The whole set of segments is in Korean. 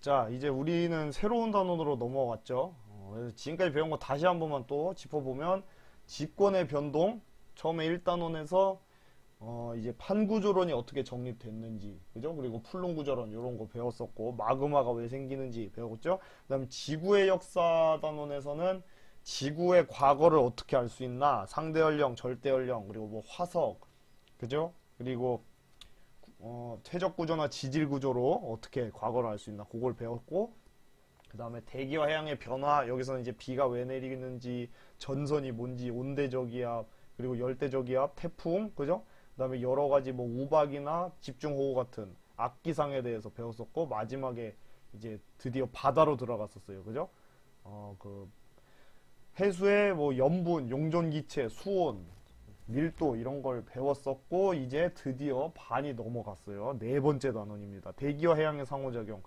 자, 이제 우리는 새로운 단원으로 넘어왔죠. 그래서 지금까지 배운 거 다시 한 번만 또 짚어보면, 직권의 변동, 처음에 1단원에서 이제 판구조론이 어떻게 정립됐는지, 그죠? 그리고 풀론구조론 이런 거 배웠었고, 마그마가 왜 생기는지 배웠죠. 그다음 지구의 역사 단원에서는 지구의 과거를 어떻게 알 수 있나, 상대연령, 절대연령, 그리고 뭐 화석, 그죠? 그리고 퇴적 구조나 지질 구조로 어떻게 과거를 알 수 있나 그걸 배웠고, 그 다음에 대기와 해양의 변화, 여기서는 이제 비가 왜 내리는지, 전선이 뭔지, 온대저기압, 그리고 열대저기압, 태풍, 그죠? 그 다음에 여러 가지 뭐 우박이나 집중호우 같은 악기상에 대해서 배웠었고, 마지막에 이제 드디어 바다로 들어갔었어요. 그죠? 그 해수의 뭐 염분, 용존기체, 수온, 밀도 이런 걸 배웠었고, 이제 드디어 반이 넘어갔어요. 네 번째 단원입니다. 대기와 해양의 상호작용.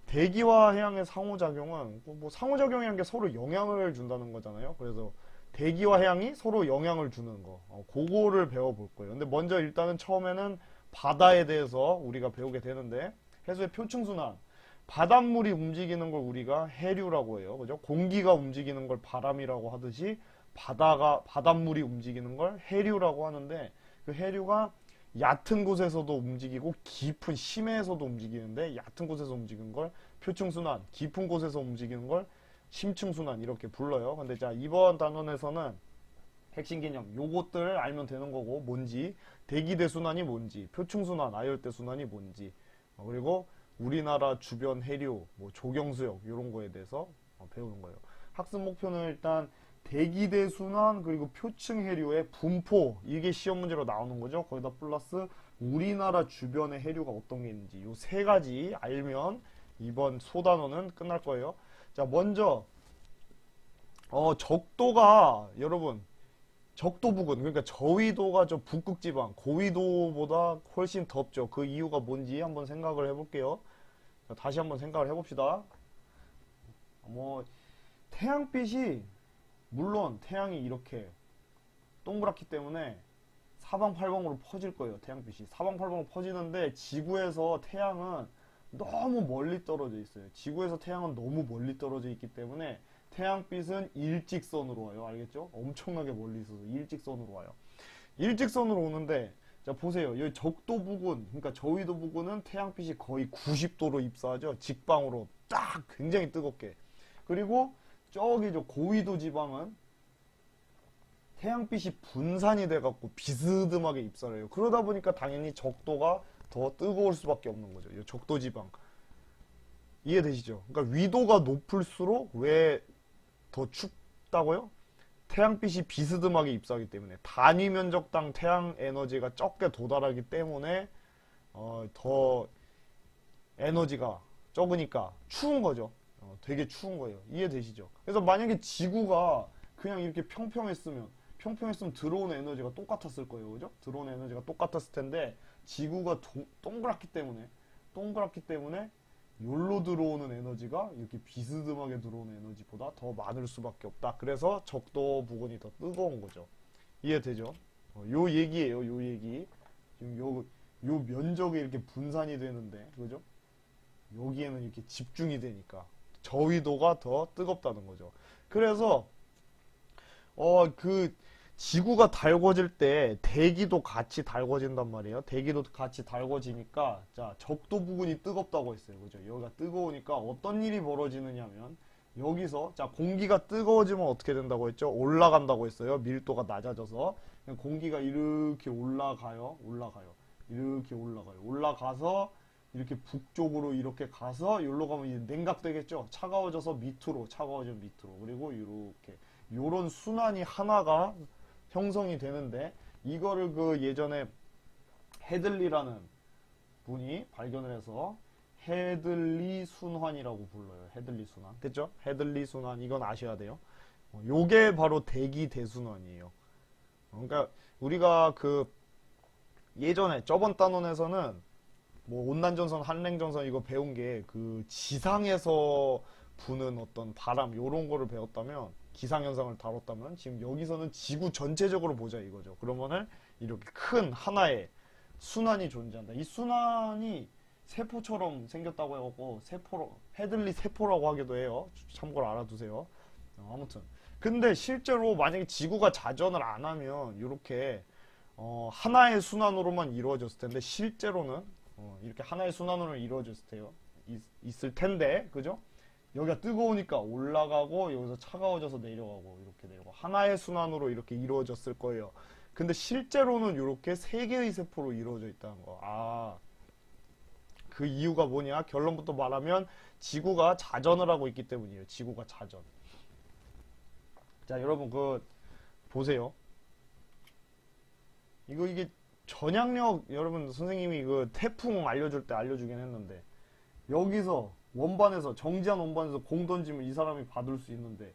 대기와 해양의 상호작용은 뭐 상호작용이라는 게 서로 영향을 준다는 거잖아요. 그래서 대기와 해양이 서로 영향을 주는 거, 그거를 배워볼 거예요. 근데 먼저 일단은 처음에는 바다에 대해서 우리가 배우게 되는데, 해수의 표층순환, 바닷물이 움직이는 걸 우리가 해류라고 해요. 그죠? 공기가 움직이는 걸 바람이라고 하듯이 바닷물이 움직이는 걸 해류라고 하는데, 그 해류가 얕은 곳에서도 움직이고 깊은 심해에서도 움직이는데, 얕은 곳에서 움직이는 걸 표층순환, 깊은 곳에서 움직이는 걸 심층순환 이렇게 불러요. 근데 자, 이번 단원에서는 핵심 개념 요것들 알면 되는 거고, 뭔지, 대기대순환이 뭔지, 표층순환, 아열대순환이 뭔지, 그리고 우리나라 주변 해류, 뭐 조경수역 이런 거에 대해서 배우는 거예요. 학습 목표는 일단 대기대순환 그리고 표층 해류의 분포, 이게 시험 문제로 나오는 거죠. 거기다 플러스 우리나라 주변의 해류가 어떤 게 있는지, 요 세 가지 알면 이번 소단원은 끝날 거예요. 자, 먼저 적도가, 여러분, 적도 부근, 그러니까 저위도가 저 북극지방 고위도보다 훨씬 덥죠. 그 이유가 뭔지 한번 생각을 해볼게요. 자, 다시 한번 생각을 해봅시다. 뭐 태양빛이, 물론 태양이 이렇게 동그랗기 때문에 사방팔방으로 퍼질 거예요. 태양빛이 사방팔방으로 퍼지는데, 지구에서 태양은 너무 멀리 떨어져 있어요. 지구에서 태양은 너무 멀리 떨어져 있기 때문에 태양빛은 일직선으로 와요. 알겠죠? 엄청나게 멀리 있어서 일직선으로 와요. 일직선으로 오는데, 자 보세요. 여기 적도 부근, 그러니까 저위도 부근은 태양빛이 거의 90도로 입사하죠. 직방으로 딱 굉장히 뜨겁게. 그리고 저기 저 고위도 지방은 태양빛이 분산이 돼갖고 비스듬하게 입사를 해요. 그러다 보니까 당연히 적도가 더 뜨거울 수밖에 없는 거죠. 이 적도 지방. 이해되시죠? 그러니까 위도가 높을수록 왜 더 춥다고요? 태양빛이 비스듬하게 입사하기 때문에, 단위 면적당 태양 에너지가 적게 도달하기 때문에 더 에너지가 적으니까 추운 거죠. 되게 추운 거예요. 이해되시죠? 그래서 만약에 지구가 그냥 이렇게 평평했으면 들어오는 에너지가 똑같았을 거예요. 그죠? 들어오는 에너지가 똑같았을 텐데, 지구가 동그랗기 때문에 욜로 들어오는 에너지가 이렇게 비스듬하게 들어오는 에너지보다 더 많을 수밖에 없다. 그래서 적도 부근이 더 뜨거운 거죠. 이해되죠? 요 얘기예요. 요 얘기. 지금 요 면적이 이렇게 분산이 되는데, 그죠? 여기에는 이렇게 집중이 되니까 저위도가 더 뜨겁다는 거죠. 그래서 그 지구가 달궈질 때 대기도 같이 달궈진단 말이에요. 대기도 같이 달궈지니까, 자, 적도 부근이 뜨겁다고 했어요. 그죠? 여기가 뜨거우니까 어떤 일이 벌어지느냐면, 여기서, 자, 공기가 뜨거워지면 어떻게 된다고 했죠? 올라간다고 했어요. 밀도가 낮아져서. 공기가 이렇게 올라가요. 이렇게 올라가요. 올라가서 이렇게 북쪽으로 이렇게 가서 여기로 가면 이제 냉각되겠죠? 차가워지면 밑으로. 그리고 이렇게. 요런 순환이 하나가 형성이 되는데, 이거를 그 예전에 헤들리라는 분이 발견을 해서 헤들리 순환이라고 불러요. 헤들리 순환. 됐죠? 헤들리 순환. 이건 아셔야 돼요. 요게 바로 대기 대순환이에요. 그러니까 우리가 그 예전에 저번 단원에서는 뭐 온난전선, 한랭전선 이거 배운 게 그 지상에서 부는 어떤 바람 요런 거를 배웠다면, 기상현상을 다뤘다면, 지금 여기서는 지구 전체적으로 보자 이거죠. 그러면은 이렇게 큰 하나의 순환이 존재한다. 이 순환이 세포처럼 생겼다고 해갖고 세포로 헤들리 세포라고 하기도 해요. 참고로 알아두세요. 아무튼 근데 실제로 만약에 지구가 자전을 안 하면 이렇게 하나의 순환으로만 이루어졌을 텐데 실제로는 이렇게 하나의 순환으로 이루어졌을 때요. 있을 텐데 그죠? 여기가 뜨거우니까 올라가고 여기서 차가워져서 내려가고 이렇게 내려가고 하나의 순환으로 이렇게 이루어졌을 거예요. 근데 실제로는 이렇게 세 개의 세포로 이루어져 있다는 거. 아, 그 이유가 뭐냐? 결론부터 말하면 지구가 자전을 하고 있기 때문이에요. 지구가 자전. 자, 여러분 보세요. 이게 전향력 여러분 선생님이 태풍 알려줄 때 알려주긴 했는데 여기서 원반에서 정지한 원반에서 공 던지면 이 사람이 받을 수 있는데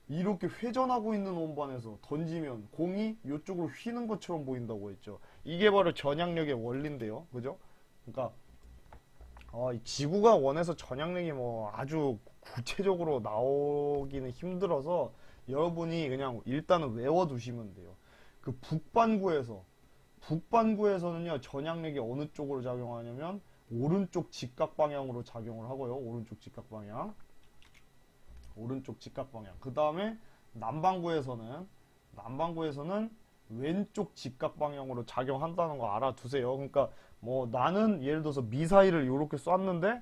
이렇게 회전하고 있는 원반에서 던지면 공이 이쪽으로 휘는 것처럼 보인다고 했죠. 이게 바로 전향력의 원리인데요. 그죠? 그러니까 이 지구가 원해서 전향력이 뭐 아주 구체적으로 나오기는 힘들어서 여러분이 그냥 일단은 외워두시면 돼요. 그 북반구에서는요 전향력이 어느 쪽으로 작용하냐면 오른쪽 직각 방향으로 작용을 하고요. 오른쪽 직각 방향. 그 다음에 남반구에서는 왼쪽 직각 방향으로 작용한다는 거 알아두세요. 그러니까 뭐 나는 예를 들어서 미사일을 이렇게 쐈는데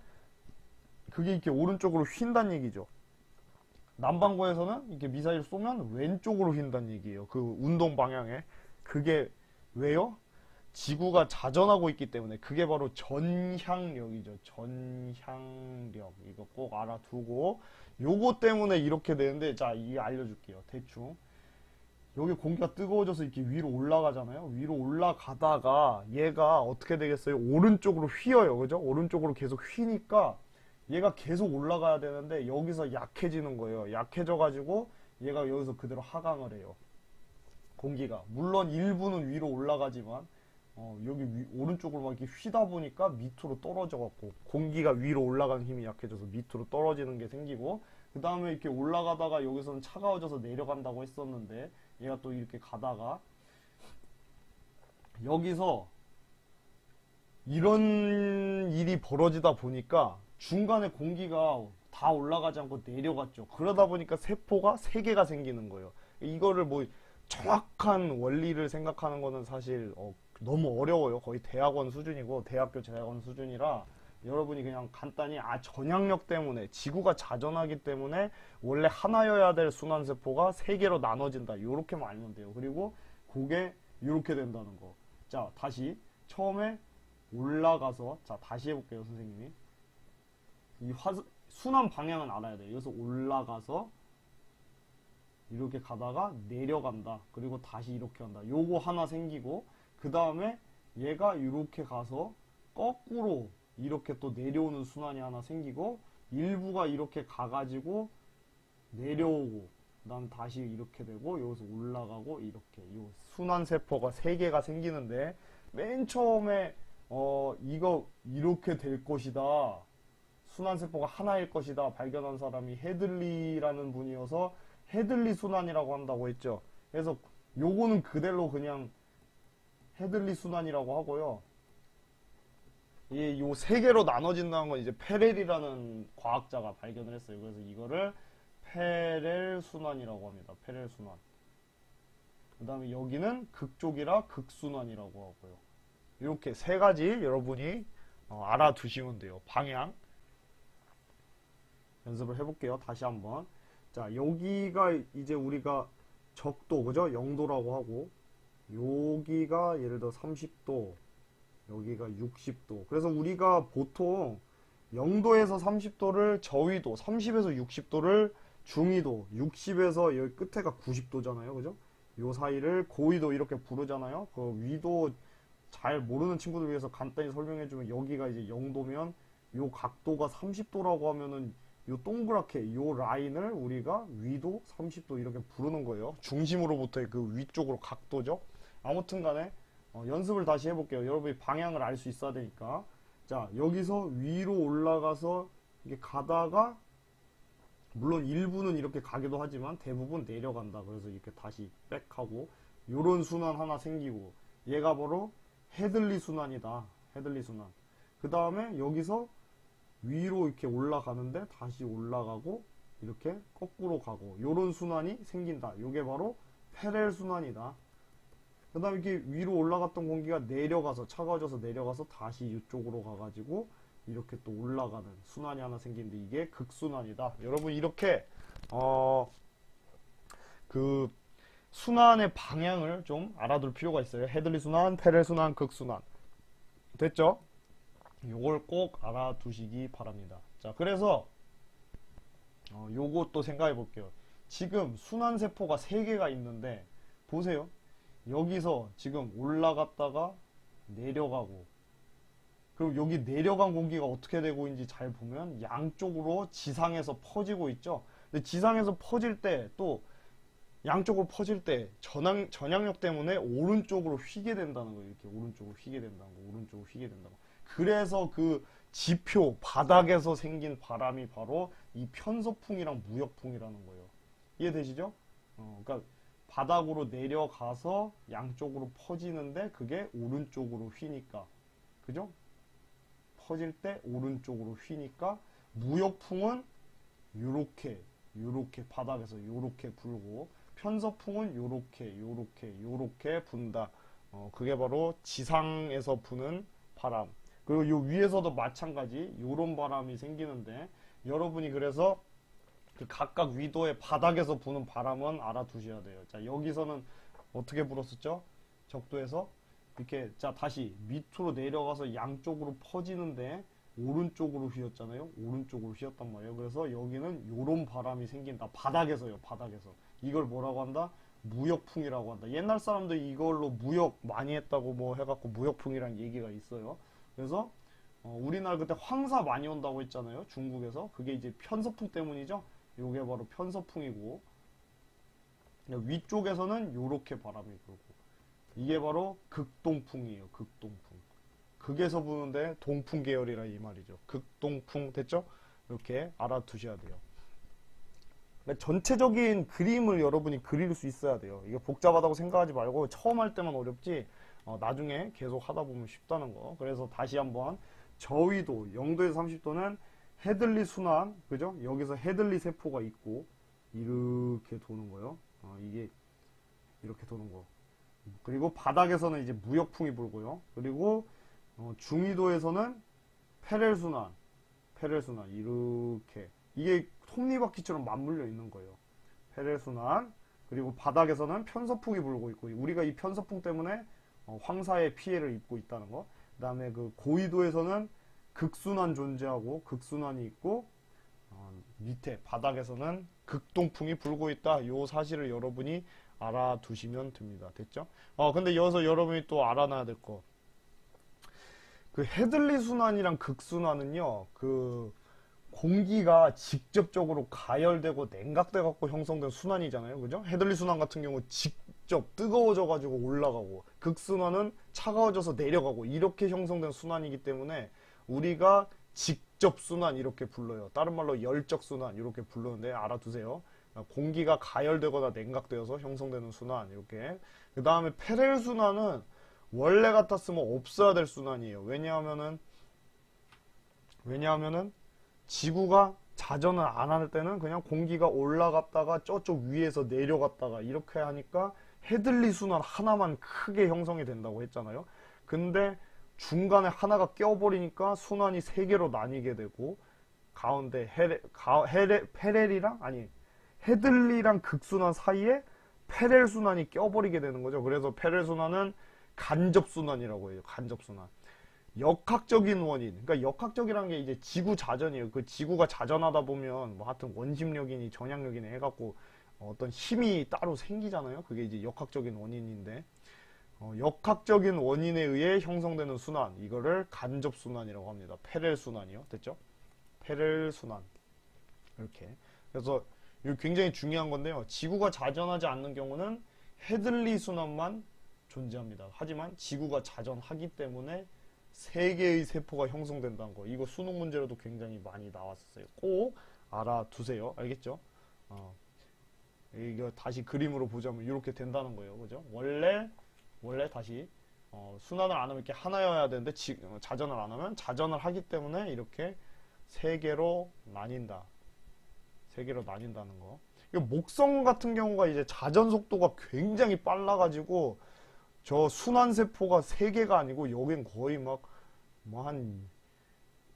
그게 이렇게 오른쪽으로 휜다는 얘기죠. 남반구에서는 이렇게 미사일 쏘면 왼쪽으로 휜다는 얘기예요. 그 운동 방향에. 그게 왜요? 지구가 자전하고 있기 때문에. 그게 바로 전향력이죠. 전향력. 이거 꼭 알아두고 요거 때문에 이렇게 되는데 자 이게 알려줄게요. 대충 여기 공기가 뜨거워져서 이렇게 위로 올라가잖아요. 위로 올라가다가 얘가 어떻게 되겠어요? 오른쪽으로 휘어요. 그죠? 오른쪽으로 계속 휘니까 얘가 계속 올라가야 되는데 여기서 약해지는 거예요. 약해져 가지고 얘가 여기서 그대로 하강을 해요. 공기가 물론 일부는 위로 올라가지만 여기 오른쪽으로 막 이렇게 휘다 보니까 밑으로 떨어져 갖고 공기가 위로 올라가는 힘이 약해져서 밑으로 떨어지는 게 생기고 그 다음에 이렇게 올라가다가 여기서는 차가워져서 내려간다고 했었는데 얘가 또 이렇게 가다가 여기서 이런 일이 벌어지다 보니까 중간에 공기가 다 올라가지 않고 내려갔죠. 그러다 보니까 세포가 3개가 생기는 거예요. 이거를 뭐 정확한 원리를 생각하는 거는 사실 너무 어려워요. 거의 대학원 수준이고 대학교 대학원 수준이라 여러분이 그냥 간단히 전향력 때문에 지구가 자전하기 때문에 원래 하나여야 될 순환세포가 3개로 나눠진다. 이렇게만 알면 돼요. 그리고 그게 이렇게 된다는 거. 자 다시 처음에 올라가서 자 다시 해볼게요. 선생님이 이 순환 방향은 알아야 돼요. 여기서 올라가서 이렇게 가다가 내려간다. 그리고 다시 이렇게 간다. 요거 하나 생기고 그 다음에 얘가 이렇게 가서 거꾸로 이렇게 또 내려오는 순환이 하나 생기고 일부가 이렇게 가가지고 내려오고 그 다음 다시 이렇게 되고 여기서 올라가고 이렇게 요 순환세포가 3개가 생기는데 맨 처음에 이거 이렇게 될 것이다. 순환세포가 하나일 것이다. 발견한 사람이 헤들리라는 분이어서 헤들리 순환이라고 한다고 했죠. 그래서 요거는 그대로 그냥 헤들리 순환이라고 하고요. 요 3개로 나눠진다는 건 이제 페렐이라는 과학자가 발견을 했어요. 그래서 이거를 페렐 순환이라고 합니다. 페렐 순환. 그 다음에 여기는 극쪽이라 극순환이라고 하고요. 이렇게 3가지 여러분이 알아두시면 돼요. 방향. 연습을 해볼게요. 다시 한번. 자, 여기가 이제 우리가 적도, 그죠? 0도라고 하고, 여기가 예를 들어 30도, 여기가 60도. 그래서 우리가 보통 0도에서 30도를 저위도, 30에서 60도를 중위도, 60에서 여기 끝에가 90도잖아요. 그죠? 요 사이를 고위도 이렇게 부르잖아요. 그 위도 잘 모르는 친구들 위해서 간단히 설명해주면 여기가 이제 0도면 요 각도가 30도라고 하면은 요 동그랗게 요 라인을 우리가 위도 30도 이렇게 부르는 거예요. 중심으로부터의 그 위쪽으로 각도죠. 아무튼 간에 연습을 다시 해볼게요. 여러분이 방향을 알 수 있어야 되니까. 자, 여기서 위로 올라가서 이게 가다가 물론 일부는 이렇게 가기도 하지만 대부분 내려간다. 그래서 이렇게 다시 백하고 요런 순환 하나 생기고 얘가 바로 헤들리 순환이다. 헤들리 순환. 그 다음에 여기서 위로 이렇게 올라가는데 다시 올라가고 이렇게 거꾸로 가고 요런 순환이 생긴다. 요게 바로 페렐 순환이다. 그 다음에 이렇게 위로 올라갔던 공기가 내려가서 차가워져서 내려가서 다시 이쪽으로 가가지고 이렇게 또 올라가는 순환이 하나 생기는데 이게 극순환이다. 여러분 이렇게 그 순환의 방향을 좀 알아둘 필요가 있어요. 헤들리 순환, 페렐 순환, 극순환. 됐죠? 요걸 꼭 알아두시기 바랍니다. 자, 그래서 요것도 생각해 볼게요. 지금 순환세포가 3개가 있는데 보세요. 여기서 지금 올라갔다가 내려가고 그리고 여기 내려간 공기가 어떻게 되고 있는지 잘 보면 양쪽으로 지상에서 퍼지고 있죠. 근데 지상에서 퍼질 때 또 양쪽으로 퍼질 때 전향력 때문에 오른쪽으로 휘게 된다는 거예요. 이렇게 오른쪽으로 휘게 된다는 거, 오른쪽으로 휘게 된다고. 그래서 그 지표 바닥에서 생긴 바람이 바로 이 편서풍이랑 무역풍이라는 거예요. 이해되시죠? 그러니까 바닥으로 내려가서 양쪽으로 퍼지는데 그게 오른쪽으로 휘니까, 그죠? 퍼질 때 오른쪽으로 휘니까 무역풍은 요렇게 바닥에서 요렇게 불고 편서풍은 요렇게 분다. 그게 바로 지상에서 부는 바람. 그리고 요 위에서도 마찬가지 요런 바람이 생기는데 여러분이 그래서 그 각각 위도의 바닥에서 부는 바람은 알아두셔야 돼요. 자, 여기서는 어떻게 불었었죠? 적도에서 이렇게 자 다시 밑으로 내려가서 양쪽으로 퍼지는데 오른쪽으로 휘었잖아요. 오른쪽으로 휘었단 말이에요. 그래서 여기는 요런 바람이 생긴다. 바닥에서요. 바닥에서. 이걸 뭐라고 한다? 무역풍이라고 한다. 옛날 사람들이 이걸로 무역 많이 했다고 뭐 해갖고 무역풍이라는 얘기가 있어요. 그래서 우리나라 그때 황사 많이 온다고 했잖아요. 중국에서. 그게 이제 편서풍 때문이죠. 요게 바로 편서풍이고 위쪽에서는 요렇게 바람이 불고 이게 바로 극동풍이에요. 극동풍. 극에서 부는데 동풍 계열이라 이 말이죠. 극동풍 됐죠? 이렇게 알아두셔야 돼요. 그러니까 전체적인 그림을 여러분이 그릴 수 있어야 돼요. 이게 복잡하다고 생각하지 말고 처음 할 때만 어렵지 나중에 계속 하다 보면 쉽다는 거. 그래서 다시 한번 저위도 0도에서 30도는 헤들리 순환, 그죠? 여기서 헤들리 세포가 있고 이렇게 도는 거예요. 이게 이렇게 도는 거. 그리고 바닥에서는 이제 무역풍이 불고요. 그리고 중위도에서는 페렐 순환 이렇게 이게 톱니바퀴처럼 맞물려 있는 거예요. 페렐 순환. 그리고 바닥에서는 편서풍이 불고 있고 우리가 이 편서풍 때문에 황사의 피해를 입고 있다는 거. 그 다음에 그 고위도에서는 극순환 존재하고 극순환이 있고 밑에 바닥에서는 극동풍이 불고 있다. 요 사실을 여러분이 알아두시면 됩니다. 됐죠? 근데 여기서 여러분이 또 알아놔야 될 거. 그 헤들리 순환이랑 극순환은요, 그 공기가 직접적으로 가열되고 냉각돼 갖고 형성된 순환이잖아요. 그죠? 헤들리 순환 같은 경우 직접 뜨거워져 가지고 올라가고 극순환은 차가워져서 내려가고 이렇게 형성된 순환이기 때문에 우리가 직접 순환 이렇게 불러요. 다른 말로 열적 순환 이렇게 부르는데 알아두세요. 공기가 가열되거나 냉각되어서 형성되는 순환 이렇게. 그 다음에 페렐 순환은 원래 같았으면 없어야 될 순환이에요. 왜냐하면은 지구가 자전을 안 할 때는 그냥 공기가 올라갔다가 저쪽 위에서 내려갔다가 이렇게 하니까 헤들리 순환 하나만 크게 형성이 된다고 했잖아요. 근데 중간에 하나가 껴버리니까 순환이 3개로 나뉘게 되고 가운데 헤들리랑 극순환 사이에 페렐 순환이 껴버리게 되는 거죠. 그래서 페렐 순환은 간접순환이라고 해요. 간접순환. 역학적인 원인. 그러니까 역학적이라는 게 이제 지구 자전이에요. 그 지구가 자전하다 보면 뭐 하여튼 원심력이니 전향력이니 해갖고 어떤 힘이 따로 생기잖아요. 그게 이제 역학적인 원인인데 역학적인 원인에 의해 형성되는 순환. 이거를 간접순환이라고 합니다. 페렐 순환이요. 됐죠? 페렐 순환. 이렇게. 그래서 이거 굉장히 중요한 건데요. 지구가 자전하지 않는 경우는 헤들리 순환만 존재합니다. 하지만 지구가 자전하기 때문에 3개의 세포가 형성된다는 거. 이거 수능 문제로도 굉장히 많이 나왔었어요. 꼭 알아두세요. 알겠죠? 이거 다시 그림으로 보자면 이렇게 된다는 거예요. 그죠? 원래 다시 순환을 안 하면 이렇게 하나여야 되는데 자전을 안 하면 자전을 하기 때문에 이렇게 세 개로 나뉜다. 세 개로 나뉜다는 거. 이거 목성 같은 경우가 이제 자전 속도가 굉장히 빨라가지고 저 순환세포가 세 개가 아니고 여긴 거의 막 뭐 한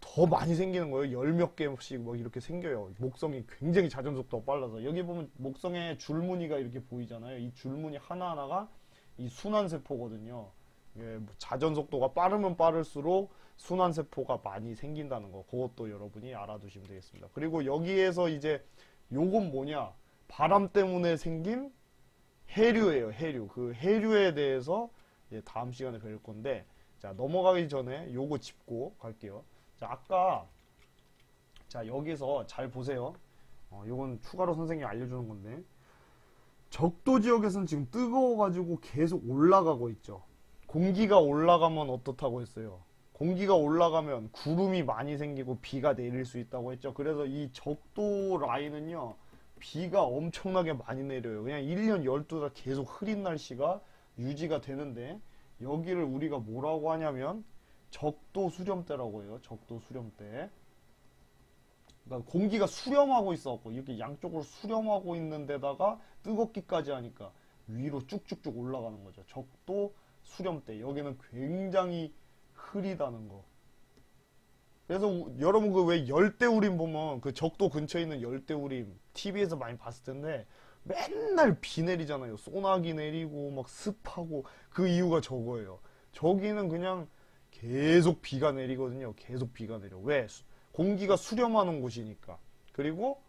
더 많이 생기는 거예요. 열 몇 개씩 막 이렇게 생겨요. 목성이 굉장히 자전 속도가 빨라서. 여기 보면 목성에 줄무늬가 이렇게 보이잖아요. 이 줄무늬 하나하나가 이 순환세포거든요. 예, 뭐 자전 속도가 빠르면 빠를수록 순환세포가 많이 생긴다는 거. 그것도 여러분이 알아두시면 되겠습니다. 그리고 여기에서 이제 요건 뭐냐? 바람 때문에 생긴 해류예요. 해류. 그 해류에 대해서 다음 시간에 배울 건데, 자, 넘어가기 전에 요거 짚고 갈게요. 자, 아까, 자, 여기서 잘 보세요. 요건 추가로 선생님이 알려주는 건데, 적도 지역에서는 지금 뜨거워가지고 계속 올라가고 있죠. 공기가 올라가면 어떻다고 했어요? 공기가 올라가면 구름이 많이 생기고 비가 내릴 수 있다고 했죠. 그래서 이 적도 라인은요, 비가 엄청나게 많이 내려요. 그냥 1년 12달 계속 흐린 날씨가 유지가 되는데, 여기를 우리가 뭐라고 하냐면 적도 수렴대라고 해요. 적도 수렴대. 그러니까 공기가 수렴하고 있어갖고 이렇게 양쪽으로 수렴하고 있는 데다가 뜨겁기까지 하니까 위로 쭉쭉쭉 올라가는 거죠. 적도 수렴대. 여기는 굉장히 흐리다는 거. 그래서 여러분 그 왜 열대우림 보면 그 적도 근처에 있는 열대우림 TV에서 많이 봤을 텐데 맨날 비 내리잖아요. 소나기 내리고 막 습하고. 그 이유가 저거예요. 저기는 그냥 계속 비가 내리거든요. 계속 비가 내려. 왜? 공기가 수렴하는 곳이니까. 그리고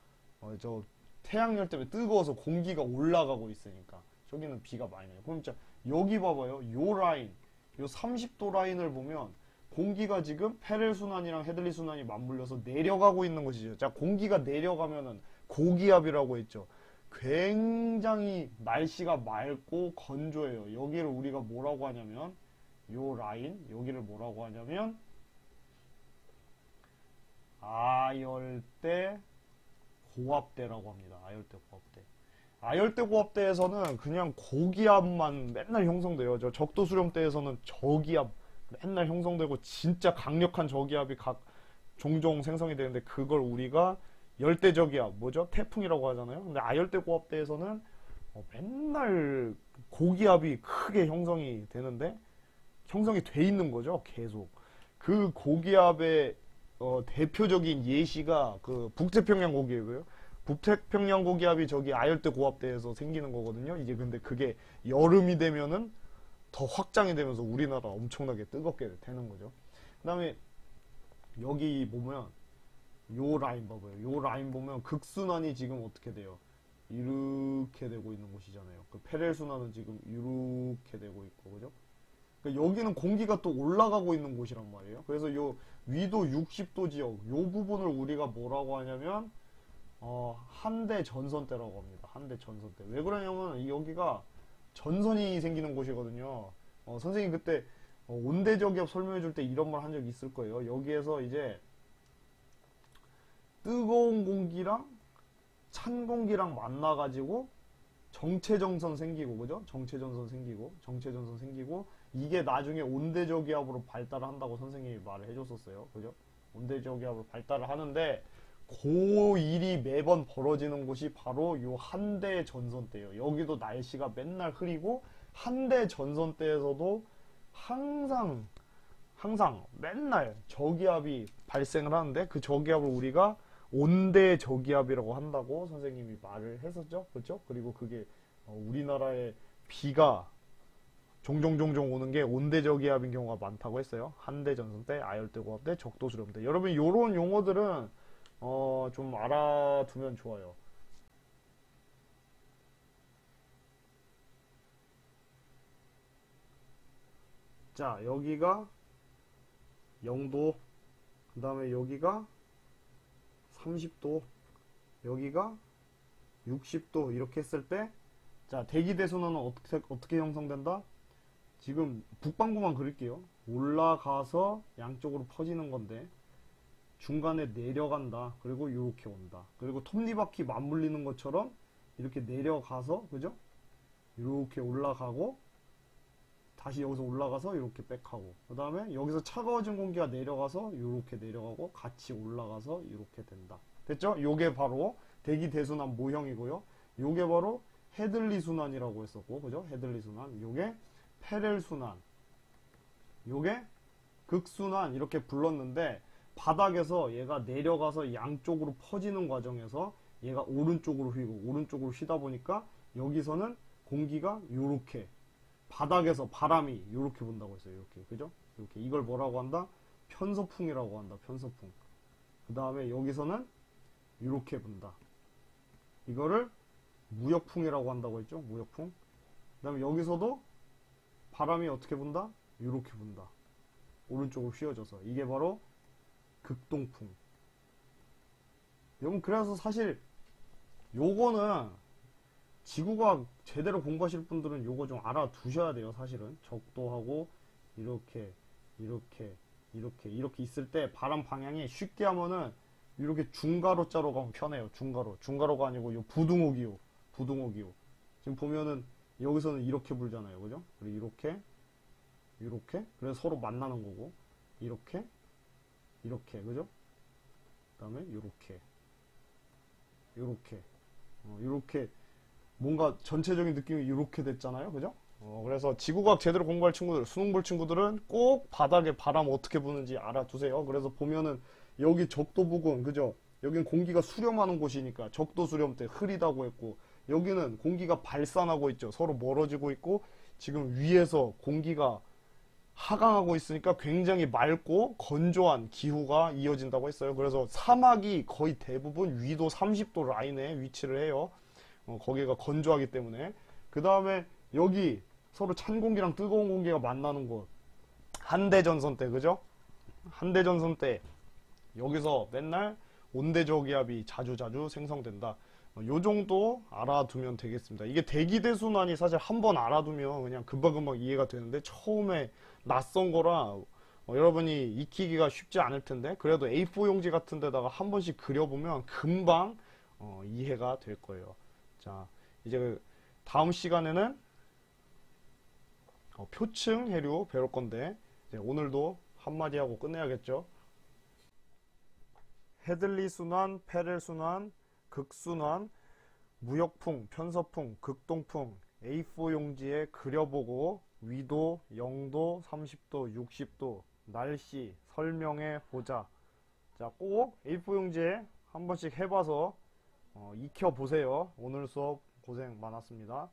저 태양열 때문에 뜨거워서 공기가 올라가고 있으니까. 저기는 비가 많이 내요. 그럼 진짜 여기 봐봐요. 요 라인, 요 30도 라인을 보면 공기가 지금 페렐 순환이랑 헤들리 순환이 맞물려서 내려가고 있는 것이죠. 자, 공기가 내려가면은 고기압이라고 했죠. 굉장히 날씨가 맑고 건조해요. 여기를 우리가 뭐라고 하냐면 요 라인, 여기를 뭐라고 하냐면 아열대 고압대라고 합니다. 아열대 고압대. 아열대 고압대에서는 그냥 고기압만 맨날 형성돼요. 저 적도 수렴대에서는 저기압 맨날 형성되고 진짜 강력한 저기압이 종종 생성이 되는데 그걸 우리가 열대 저기압, 뭐죠? 태풍이라고 하잖아요. 근데 아열대 고압대에서는 맨날 고기압이 크게 형성이 되는데 형성이 돼 있는 거죠. 계속. 그 고기압의 대표적인 예시가 그 북태평양 고기압이에요. 북태평양 고기압이 저기 아열대 고압대에서 생기는 거거든요. 이제 근데 그게 여름이 되면은 더 확장이 되면서 우리나라 엄청나게 뜨겁게 되는 거죠. 그 다음에 여기 보면 요 라인 봐봐요. 요 라인 보면 극순환이 지금 어떻게 돼요? 이렇게 되고 있는 곳이잖아요. 그 페렐 순환은 지금 이렇게 되고 있고, 그죠? 그러니까 여기는 공기가 또 올라가고 있는 곳이란 말이에요. 그래서 요 위도 60도 지역, 요 부분을 우리가 뭐라고 하냐면 한대 전선대라고 합니다. 한대 전선대. 왜 그러냐면 여기가 전선이 생기는 곳이거든요. 선생님 그때 온대저기압 설명해 줄 때 이런 말 한 적 있을 거예요. 여기에서 이제 뜨거운 공기랑 찬 공기랑 만나가지고 정체전선 생기고, 그죠? 정체전선 생기고, 이게 나중에 온대저기압으로 발달을 한다고 선생님이 말을 해줬었어요. 그죠? 온대저기압으로 발달을 하는데, 그 일이 매번 벌어지는 곳이 바로 요 한대 전선대예요. 여기도 날씨가 맨날 흐리고, 한대 전선대에서도 항상 맨날 저기압이 발생을 하는데, 그 저기압을 우리가 온대 저기압이라고 한다고 선생님이 말을 했었죠. 그렇죠? 그리고 그게 우리나라에 비가 종종 오는 게 온대 저기압인 경우가 많다고 했어요. 한대 전선대, 아열대 고압대, 적도 수렴대. 여러분 이런 용어들은 좀 알아두면 좋아요. 자, 여기가 0도, 그 다음에 여기가 30도, 여기가 60도 이렇게 했을 때, 자, 대기대순환은 어떻게 형성된다? 지금 북반구만 그릴게요. 올라가서 양쪽으로 퍼지는 건데 중간에 내려간다. 그리고 이렇게 온다. 그리고 톱니바퀴 맞물리는 것처럼 이렇게 내려가서, 그죠? 이렇게 올라가고 다시 여기서 올라가서 이렇게 백하고, 그 다음에 여기서 차가워진 공기가 내려가서 이렇게 내려가고 같이 올라가서 이렇게 된다. 됐죠? 요게 바로 대기 대순환 모형이고요. 요게 바로 헤들리 순환이라고 했었고, 그죠? 헤들리 순환. 요게 페렐 순환. 요게 극순환 이렇게 불렀는데, 바닥에서 얘가 내려가서 양쪽으로 퍼지는 과정에서 얘가 오른쪽으로 휘고 오른쪽으로 휘다 보니까 여기서는 공기가 요렇게 바닥에서 바람이 요렇게 분다고 했어요. 이렇게. 그죠? 이렇게. 이걸 뭐라고 한다? 편서풍이라고 한다. 편서풍. 그 다음에 여기서는 이렇게 분다. 이거를 무역풍이라고 한다고 했죠. 무역풍. 그 다음에 여기서도 바람이 어떻게 분다? 이렇게 분다. 오른쪽으로 휘어져서. 이게 바로 극동풍. 여러분, 그래서 사실 요거는 지구과학 제대로 공부하실 분들은 요거 좀 알아두셔야 돼요. 사실은 적도하고 이렇게 이렇게 있을 때 바람 방향이 쉽게 하면은 이렇게 중가로 자로 가면 편해요. 중가로가 아니고 요 부등호기요. 지금 보면은 여기서는 이렇게 불잖아요. 그죠? 그리고 이렇게 그래서 서로 만나는 거고, 이렇게 그죠? 그 다음에 이렇게 뭔가 전체적인 느낌이 이렇게 됐잖아요. 그죠? 그래서 지구과학 제대로 공부할 친구들, 수능 볼 친구들은 꼭 바닥에 바람 어떻게 부는지 알아두세요. 그래서 보면은 여기 적도 부근, 그죠? 여긴 공기가 수렴하는 곳이니까 적도 수렴 때 흐리다고 했고, 여기는 공기가 발산하고 있죠. 서로 멀어지고 있고, 지금 위에서 공기가 하강하고 있으니까 굉장히 맑고 건조한 기후가 이어진다고 했어요. 그래서 사막이 거의 대부분 위도 30도 라인에 위치를 해요. 거기가 건조하기 때문에. 그 다음에 여기 서로 찬 공기랑 뜨거운 공기가 만나는 곳, 한대전선 때, 그죠? 한대전선 때 여기서 맨날 온대저기압이 자주 생성된다. 요 정도 알아두면 되겠습니다. 이게 대기대순환이 사실 한번 알아두면 그냥 금방금방 이해가 되는데, 처음에 낯선 거라 여러분이 익히기가 쉽지 않을 텐데, 그래도 A4 용지 같은 데다가 한 번씩 그려보면 금방 이해가 될 거예요. 자, 이제 다음 시간에는 표층 해류 배울 건데, 이제 오늘도 한마디 하고 끝내야겠죠. 헤들리 순환, 페렐 순환, 극순환, 무역풍, 편서풍, 극동풍, A4 용지에 그려보고 위도, 0도, 30도, 60도, 날씨 설명해 보자. 자, 꼭 A4 용지에 한 번씩 해봐서 익혀보세요. 오늘 수업 고생 많았습니다.